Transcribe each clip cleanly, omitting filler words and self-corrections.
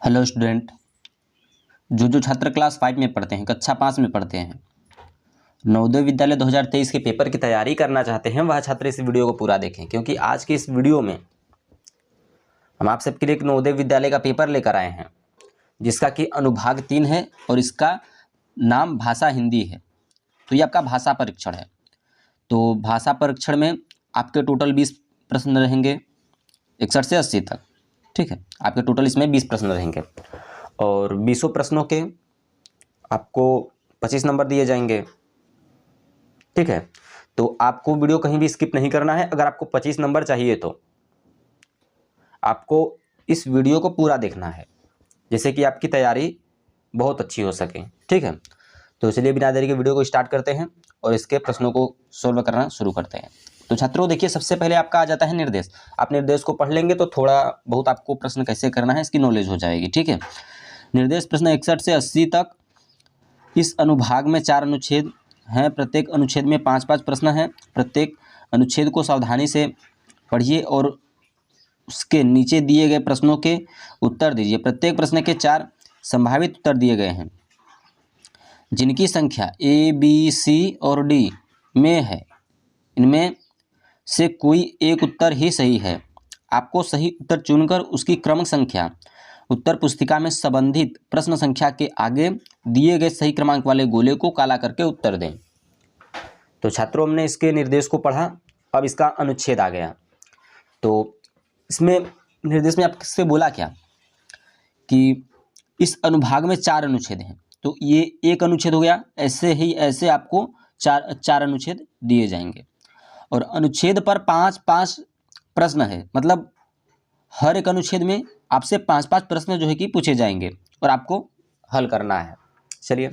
Hello student, जो छात्र class 5 में पढ़ते हैं, कक्षा 5 में पढ़ते हैं, नवोदय विद्यालय 2023 के पेपर की तैयारी करना चाहते हैं, वह छात्र इस वीडियो को पूरा देखें। क्योंकि आज की इस वीडियो में हम आप सबके लिए एक नवोदय विद्यालय का पेपर लेकर आए हैं, जिसका कि अनुभाग 3 है और इसका नाम भाषा हिंदी है। तो ये आपका भाषा परीक्षण है। तो भाषा परीक्षण में आपके टोटल 20 प्रश्न रहेंगे, 61 से 80 तक। ठीक है, आपके टोटल इसमें 20 प्रश्न रहेंगे और 20 प्रश्नों के आपको 25 नंबर दिए जाएंगे। ठीक है, तो आपको वीडियो कहीं भी स्किप नहीं करना है। अगर आपको 25 नंबर चाहिए तो आपको इस वीडियो को पूरा देखना है, जैसे कि आपकी तैयारी बहुत अच्छी हो सके। ठीक है, तो चलिए बिना देरी के वीडियो को स्टार्ट करते हैं और इसके प्रश्नों को सोल्व करना शुरू करते हैं। तो छात्रों देखिए, सबसे पहले आपका आ जाता है निर्देश। आप निर्देश को पढ़ लेंगे तो थोड़ा बहुत आपको प्रश्न कैसे करना है इसकी नॉलेज हो जाएगी। ठीक है, निर्देश प्रश्न 61 से 80 तक। इस अनुभाग में 4 अनुच्छेद हैं, प्रत्येक अनुच्छेद में 5-5 प्रश्न हैं। प्रत्येक अनुच्छेद को सावधानी से पढ़िए और उसके नीचे दिए गए प्रश्नों के उत्तर दीजिए। प्रत्येक प्रश्न के 4 संभावित उत्तर दिए गए हैं, जिनकी संख्या A, B, C और D में है। इनमें से कोई एक उत्तर ही सही है। आपको सही उत्तर चुनकर उसकी क्रम संख्या उत्तर पुस्तिका में संबंधित प्रश्न संख्या के आगे दिए गए सही क्रमांक वाले गोले को काला करके उत्तर दें। तो छात्रों, हमने इसके निर्देश को पढ़ा, अब इसका अनुच्छेद आ गया। तो इसमें निर्देश में आपसे बोला क्या कि इस अनुभाग में 4 अनुच्छेद हैं, तो ये एक अनुच्छेद हो गया। ऐसे ही ऐसे आपको चार अनुच्छेद दिए जाएंगे और अनुच्छेद पर 5-5 प्रश्न है। मतलब हर एक अनुच्छेद में आपसे 5-5 प्रश्न जो है कि पूछे जाएंगे और आपको हल करना है। चलिए,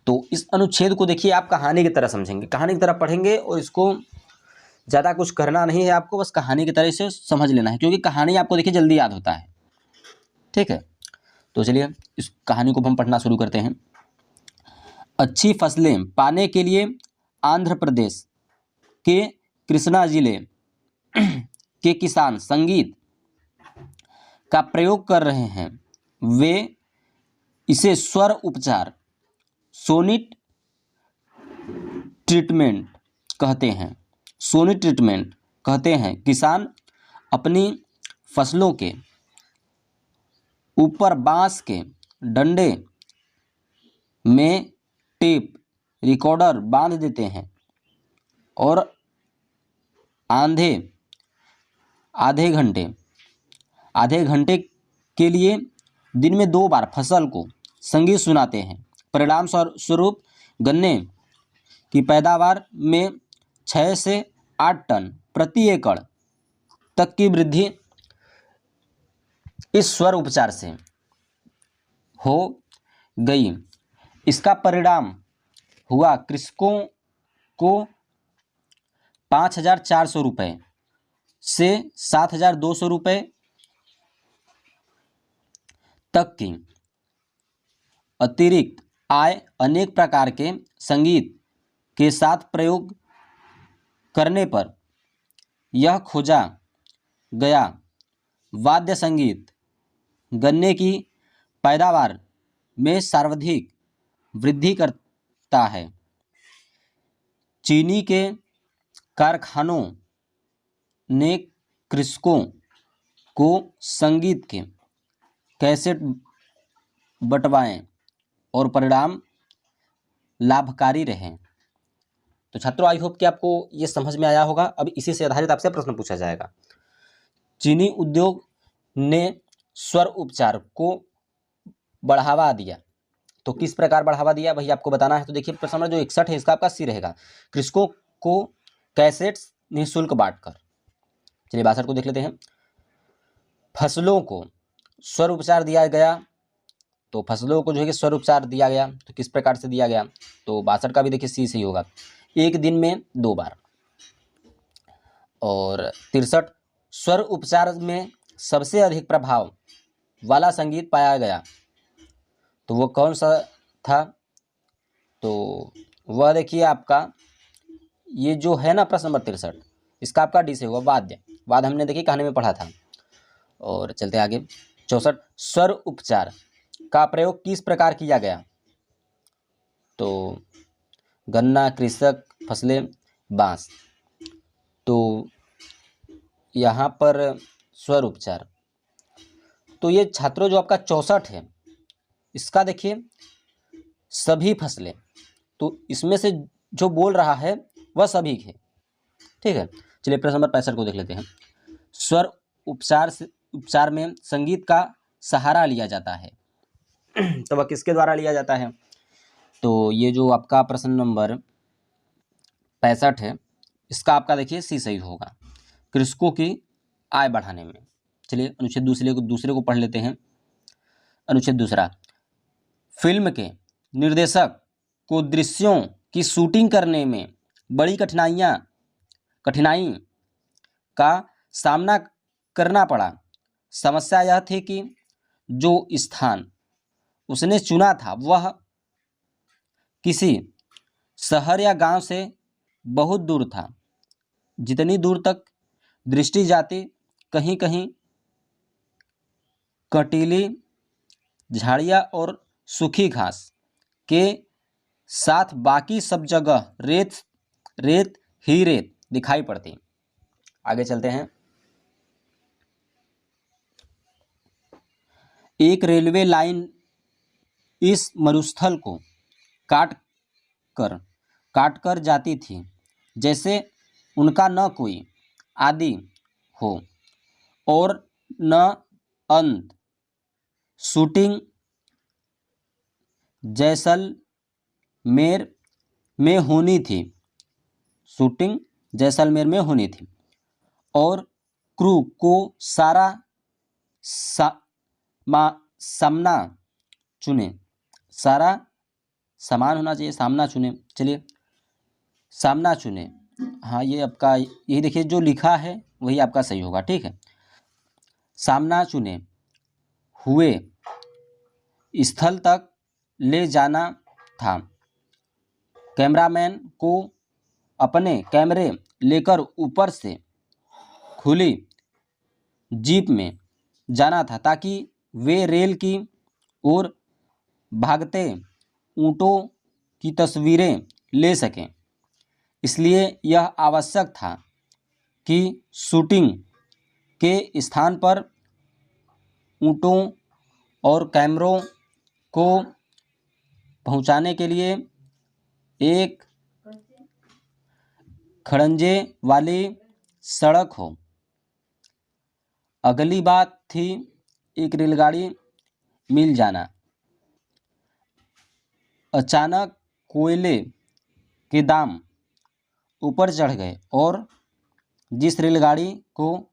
तो इस अनुच्छेद को देखिए, आप कहानी की तरह समझेंगे, कहानी की तरह पढ़ेंगे और इसको ज़्यादा कुछ करना नहीं है आपको, बस कहानी की तरह से समझ लेना है, क्योंकि कहानी आपको देखिए जल्दी याद होता है। ठीक है, तो चलिए इस कहानी को हम पढ़ना शुरू करते हैं। अच्छी फसलें पाने के लिए आंध्र प्रदेश के कृष्णा जिले के किसान संगीत का प्रयोग कर रहे हैं। वे इसे स्वर उपचार सोनिक ट्रीटमेंट कहते हैं। सोनिक ट्रीटमेंट कहते हैं। किसान अपनी फसलों के ऊपर बांस के डंडे में टेप रिकॉर्डर बांध देते हैं और आधे घंटे के लिए दिन में 2 बार फसल को संगीत सुनाते हैं। परिणाम स्वरूप गन्ने की पैदावार में 6 से 8 टन प्रति एकड़ तक की वृद्धि इस स्वर उपचार से हो गई। इसका परिणाम हुआ कृषकों को 5,400 रुपये से 7,200 रुपये तक की अतिरिक्त आय अनेक प्रकार के संगीत के साथ प्रयोग करने पर यह खोजा गया वाद्य संगीत गन्ने की पैदावार में सर्वाधिक वृद्धि करता है। चीनी के कारखानों ने कृषकों को संगीत के कैसेट बंटवाए और परिणाम लाभकारी रहे। तो छात्रों, आई होप कि आपको ये समझ में आया होगा। अब इसी से आधारित आपसे प्रश्न पूछा जाएगा। चीनी उद्योग ने स्वर उपचार को बढ़ावा दिया, तो किस प्रकार बढ़ावा दिया वही आपको बताना है। तो देखिए, प्रश्न नंबर जो 61 है इसका आपका सी रहेगा, कृषकों को कैसेट्स निःशुल्क बांटकर। चलिए 62 को देख लेते हैं। फसलों को स्वर उपचार दिया गया, तो फसलों को जो है कि स्वर उपचार दिया गया, तो किस प्रकार से दिया गया। तो 62 का भी देखिए सी सही होगा, एक दिन में 2 बार। और 63 स्वर उपचार में सबसे अधिक प्रभाव वाला संगीत पाया गया, तो वो कौन सा था। तो वह देखिए आपका ये जो है ना प्रश्न नंबर 63, इसका आपका डी से होगा वाद्य। वाद्य हमने देखिए कहानी में पढ़ा था। और चलते आगे 64 स्वर उपचार का प्रयोग किस प्रकार किया गया? तो गन्ना, कृषक, फसलें, बांस। तो यहाँ पर स्वर उपचार, तो ये छात्रों जो आपका 64 है, इसका देखिए सभी फसलें, तो इसमें से जो बोल रहा है वह सभी है। ठीक है, चलिए प्रश्न नंबर 65 को देख लेते हैं। स्वर उपचार में संगीत का सहारा लिया जाता है तो वह किसके द्वारा लिया जाता है? तो ये जो आपका प्रश्न नंबर 65 है, इसका आपका देखिए सी सही होगा, कृषकों की आय बढ़ाने में। चलिए अनुच्छेद दूसरे को पढ़ लेते हैं। अनुच्छेद दूसरा, फिल्म के निर्देशक को दृश्यों की शूटिंग करने में बड़ी कठिनाई का सामना करना पड़ा। समस्या यह थी कि जो स्थान उसने चुना था वह किसी शहर या गांव से बहुत दूर था। जितनी दूर तक दृष्टि जाती, कहीं कहीं कटीली झाड़ियाँ और सूखी घास के साथ बाकी सब जगह रेत ही रेत दिखाई पड़ती। आगे चलते हैं। एक रेलवे लाइन इस मरुस्थल को काट कर जाती थी, जैसे उनका न कोई आदि हो और न अंत। शूटिंग जैसलमेर में होनी थी और क्रू को सामना चुने। हाँ, ये आपका यही देखिए जो लिखा है वही आपका सही होगा। ठीक है, सामना चुने हुए स्थल तक ले जाना था। कैमरामैन को अपने कैमरे लेकर ऊपर से खुली जीप में जाना था ताकि वे रेल की ओर भागते ऊँटों की तस्वीरें ले सकें। इसलिए यह आवश्यक था कि शूटिंग के स्थान पर ऊँटों और कैमरों को पहुंचाने के लिए एक खड़ंजे वाली सड़क हो। अगली बात थी एक रेलगाड़ी मिल जाना। अचानक कोयले के दाम ऊपर चढ़ गए और जिस रेलगाड़ी को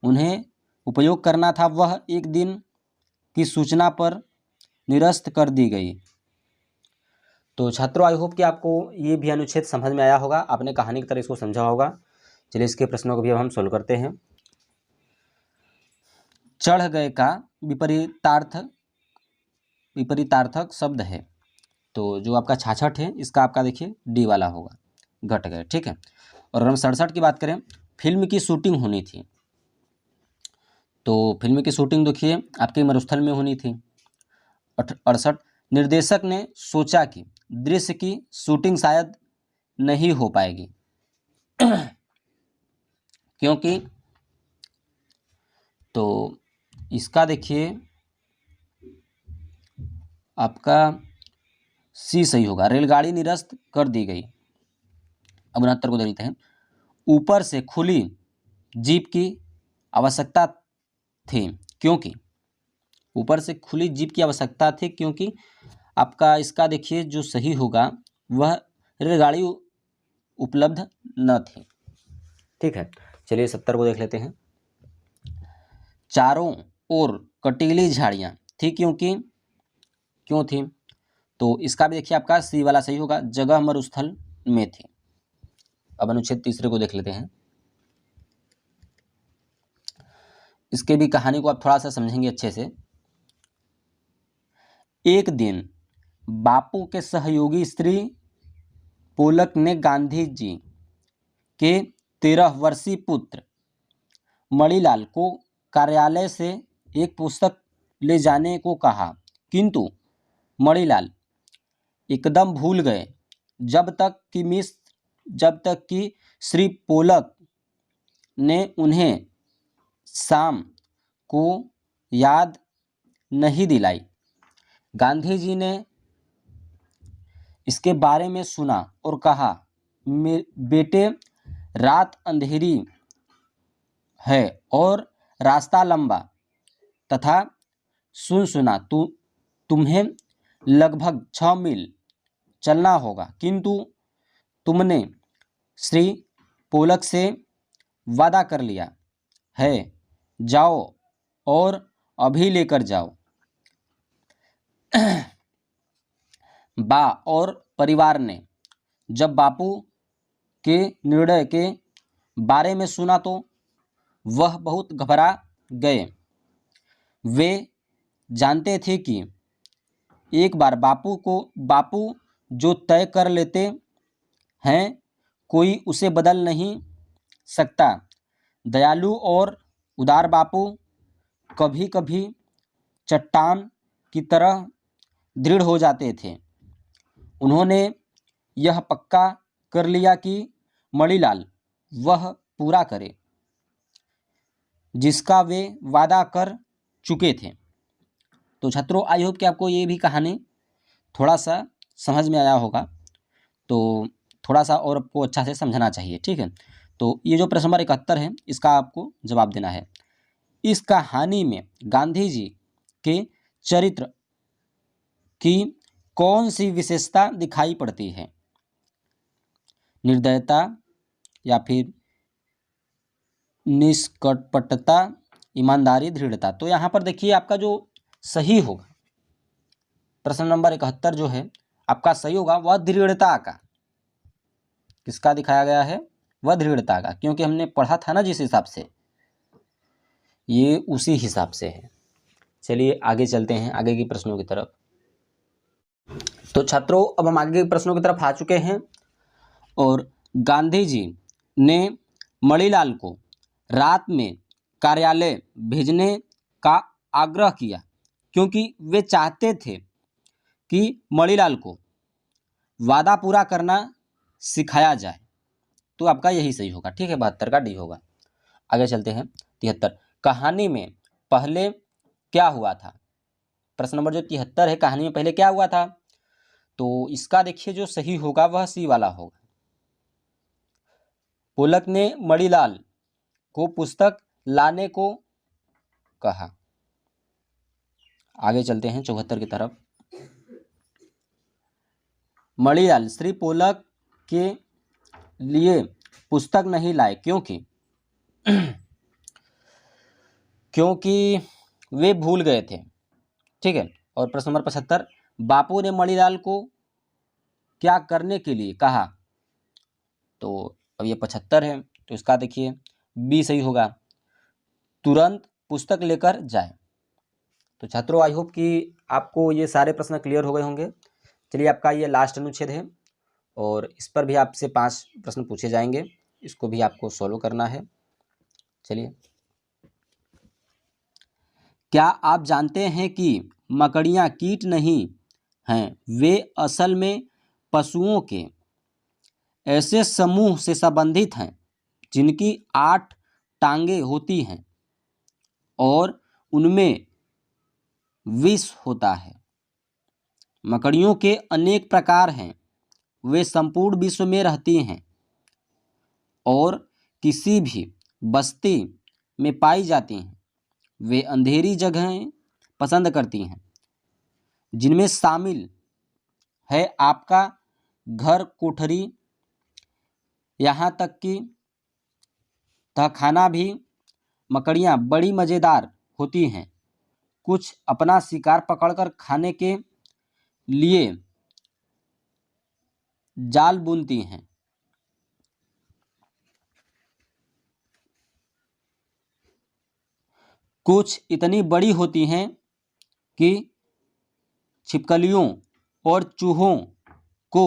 उन्हें उपयोग करना था वह एक दिन की सूचना पर निरस्त कर दी गई। तो छात्रों, आई होप कि आपको ये भी अनुच्छेद समझ में आया होगा, आपने कहानी की तरह इसको समझा होगा। चलिए इसके प्रश्नों को भी अब हम सोल्व करते हैं। चढ़ गए का विपरीतार्थक शब्द है, तो जो आपका 66 है इसका आपका देखिए डी वाला होगा, घट गए। ठीक है, और अगर हम 67 की बात करें, फिल्म की शूटिंग होनी थी, तो फिल्म की शूटिंग देखिए आपके मरुस्थल में होनी थी। 68, निर्देशक ने सोचा कि दृश्य की शूटिंग शायद नहीं हो पाएगी क्योंकि, तो इसका देखिए आपका सी सही होगा, रेलगाड़ी निरस्त कर दी गई। अब 69 को देखते हैं। ऊपर से खुली जीप की आवश्यकता थी क्योंकि आपका इसका देखिए जो सही होगा वह रेलगाड़ी उपलब्ध न थी। ठीक है, चलिए 70 को देख लेते हैं। चारों ओर कटीली झाड़ियाँ थी क्यों थी? तो इसका भी देखिए आपका सी वाला सही होगा, जगह मरुस्थल में थी। अब अनुच्छेद तीसरे को देख लेते हैं। इसके भी कहानी को आप थोड़ा सा समझेंगे अच्छे से। एक दिन बापू के सहयोगी श्री पोलक ने गांधी जी के 13 वर्षीय पुत्र मणिलाल को कार्यालय से एक पुस्तक ले जाने को कहा, किंतु मणिलाल एकदम भूल गए जब तक कि श्री पोलक ने उन्हें शाम को याद नहीं दिलाई। गांधी जी ने इसके बारे में सुना और कहा, बेटे, रात अंधेरी है और रास्ता लंबा तथा सुनसुना, तुम्हें लगभग 6 मील चलना होगा, किंतु तुमने श्री पोलक से वादा कर लिया है, जाओ और अभी लेकर जाओ। बा और परिवार ने जब बापू के निर्णय के बारे में सुना तो वह बहुत घबरा गए। वे जानते थे कि एक बार बापू जो तय कर लेते हैं कोई उसे बदल नहीं सकता। दयालु और उदार बापू कभी कभी चट्टान की तरह दृढ़ हो जाते थे। उन्होंने यह पक्का कर लिया कि मणिलाल वह पूरा करे जिसका वे वादा कर चुके थे। तो छात्रों, आई होप कि आपको ये भी कहानी थोड़ा सा समझ में आया होगा, तो थोड़ा सा और आपको अच्छा से समझना चाहिए, ठीक है। तो ये जो प्रश्न नंबर 71 है, इसका आपको जवाब देना है। इस कहानी में गांधी जी के चरित्र की कौन सी विशेषता दिखाई पड़ती है? निर्दयता या फिर निष्कपटता, ईमानदारी, दृढ़ता। तो यहाँ पर देखिए आपका जो सही होगा, प्रश्न नंबर 71 जो है आपका सही होगा, वह दृढ़ता का। किसका दिखाया गया है? वह दृढ़ता का, क्योंकि हमने पढ़ा था ना जिस हिसाब से, ये उसी हिसाब से है। चलिए आगे चलते हैं, आगे के प्रश्नों की तरफ। तो छात्रों, अब हम आगे के प्रश्नों की तरफ आ चुके हैं और गांधी जी ने मणिलाल को रात में कार्यालय भेजने का आग्रह किया क्योंकि वे चाहते थे कि मणिलाल को वादा पूरा करना सिखाया जाए। तो आपका यही सही होगा, ठीक है, 72 का डी होगा। आगे चलते हैं 73। कहानी में पहले क्या हुआ था? प्रश्न नंबर जो 73 है, कहानी में पहले क्या हुआ था? तो इसका देखिए जो सही होगा वह सी वाला होगा। पोलक ने मणिलाल को पुस्तक लाने को कहा। आगे चलते हैं 74 की तरफ। मणिलाल श्री पोलक के लिए पुस्तक नहीं लाए क्योंकि वे भूल गए थे, ठीक है। और प्रश्न नंबर 75, बापू ने मणिलाल को क्या करने के लिए कहा? तो अब ये 75 है, तो इसका देखिए बी सही होगा, तुरंत पुस्तक लेकर जाए। तो छात्रों, आई होप कि आपको ये सारे प्रश्न क्लियर हो गए होंगे। चलिए, आपका ये लास्ट अनुच्छेद है और इस पर भी आपसे 5 प्रश्न पूछे जाएंगे, इसको भी आपको सॉल्व करना है। चलिए, क्या आप जानते हैं कि मकड़ियाँ कीट नहीं हैं, वे असल में पशुओं के ऐसे समूह से संबंधित हैं जिनकी 8 टांगें होती हैं और उनमें विष होता है। मकड़ियों के अनेक प्रकार हैं, वे संपूर्ण विश्व में रहती हैं और किसी भी बस्ती में पाई जाती हैं। वे अंधेरी जगहें पसंद करती हैं, जिनमें शामिल है आपका घर, कोठरी, यहाँ तक कि तहखाना भी। मकड़ियाँ बड़ी मज़ेदार होती हैं। कुछ अपना शिकार पकड़कर खाने के लिए जाल बुनती हैं। कुछ इतनी बड़ी होती हैं कि छिपकलियों और चूहों को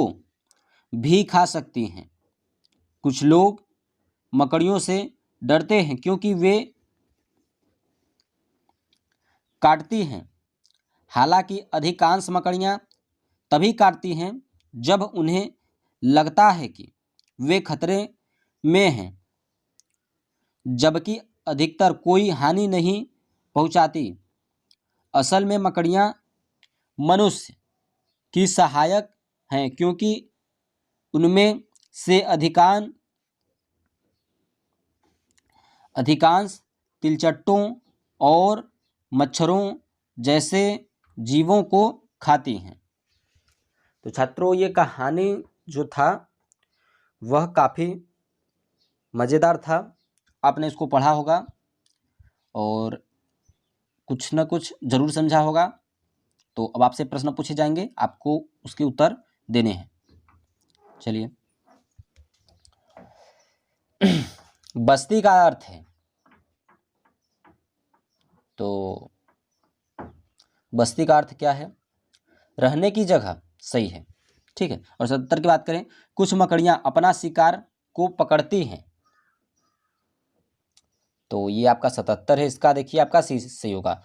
भी खा सकती हैं। कुछ लोग मकड़ियों से डरते हैं क्योंकि वे काटती हैं। हालांकि अधिकांश मकड़ियाँ तभी काटती हैं जब उन्हें लगता है कि वे खतरे में हैं, जबकि अधिकतर कोई हानि नहीं पहुंचाती। असल में मकड़ियाँ मनुष्य की सहायक हैं, क्योंकि उनमें से अधिकांश तिलचट्टों और मच्छरों जैसे जीवों को खाती हैं। तो छात्रों, ये कहानी जो था वह काफ़ी मज़ेदार था। आपने इसको पढ़ा होगा और कुछ न कुछ ज़रूर समझा होगा। तो अब आपसे प्रश्न पूछे जाएंगे, आपको उसके उत्तर देने हैं। चलिए, बस्ती का अर्थ है, तो बस्ती का अर्थ क्या है? रहने की जगह, सही है, ठीक है। और 77 की बात करें, कुछ मकड़ियाँ अपना शिकार को पकड़ती हैं, तो ये आपका 77 है। इसका देखिए आपका सही होगा,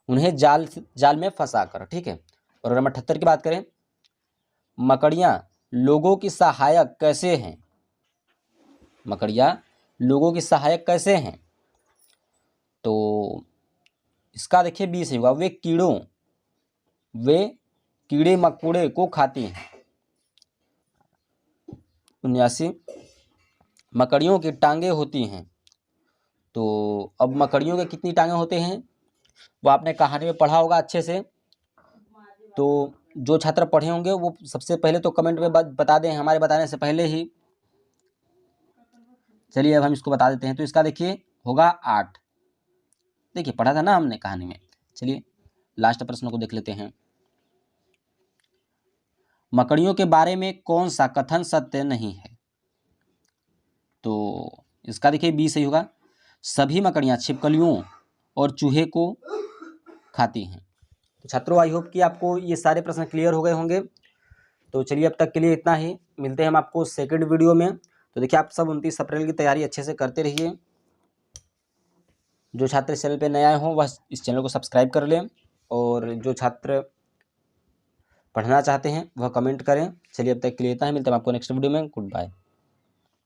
उन्हें जाल में फंसा कर, ठीक है। और अगर हम 78 की बात करें, मकड़ियाँ लोगों की सहायक कैसे हैं? मकड़ियाँ लोगों की सहायक कैसे हैं? तो इसका देखिए 20 होगा, वे कीड़े मकोड़े को खाती हैं। 79, मकड़ियों की टांगे होती हैं। तो अब मकड़ियों के कितनी टांगे होते हैं वो आपने कहानी में पढ़ा होगा अच्छे से। तो जो छात्र पढ़े होंगे वो सबसे पहले तो कमेंट में बता दें, हमारे बताने से पहले ही। चलिए अब हम इसको बता देते हैं। तो इसका देखिए होगा 8। देखिए पढ़ा था ना हमने कहानी में। चलिए लास्ट प्रश्न को देख लेते हैं। मकड़ियों के बारे में कौन सा कथन सत्य नहीं है? तो इसका देखिए 20 सही होगा, सभी मकड़ियाँ छिपकलियों और चूहे को खाती हैं। तो छात्रों, आई होप कि आपको ये सारे प्रश्न क्लियर हो गए होंगे। तो चलिए अब तक के लिए इतना ही, मिलते हैं हम आपको सेकंड वीडियो में। तो देखिए आप सब 29 अप्रैल की तैयारी अच्छे से करते रहिए। जो छात्र इस चैनल पे नए आए हों वह इस चैनल को सब्सक्राइब कर लें, और जो छात्र पढ़ना चाहते हैं वह कमेंट करें। चलिए अब तक के लिए इतना ही, मिलते हैं आपको नेक्स्ट वीडियो में। Good bye.